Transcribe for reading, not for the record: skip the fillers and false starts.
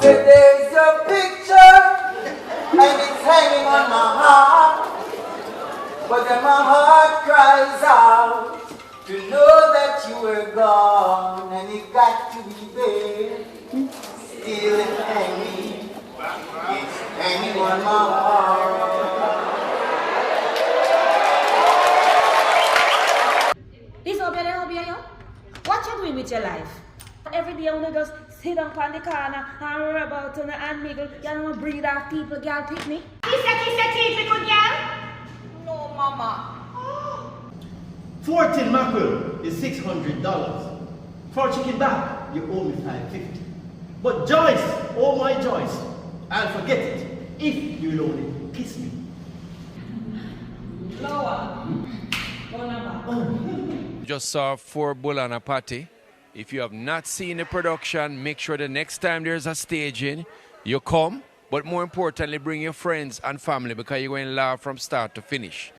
Well, there's a picture, and it's hanging on my heart. But then my heart cries out to know that you were gone, and it got to be there, still hanging. It's hanging on my heart. This Obia, yo. What you doing with your life? Every day you just sit down on the corner and worry about it and niggle. You don't want to breed off people, girl, pick me. Kiss a teeth, good girl. No, mama. 14 mackerel is $600. For chicken back, you owe me $550. But Joyce, oh my Joyce, I'll forget it if you'll only kiss me. Lower. Go number. Just saw 4 Bulla on a party. If you have not seen the production, make sure the next time there's a staging, you come. But more importantly, bring your friends and family because you're going to laugh from start to finish.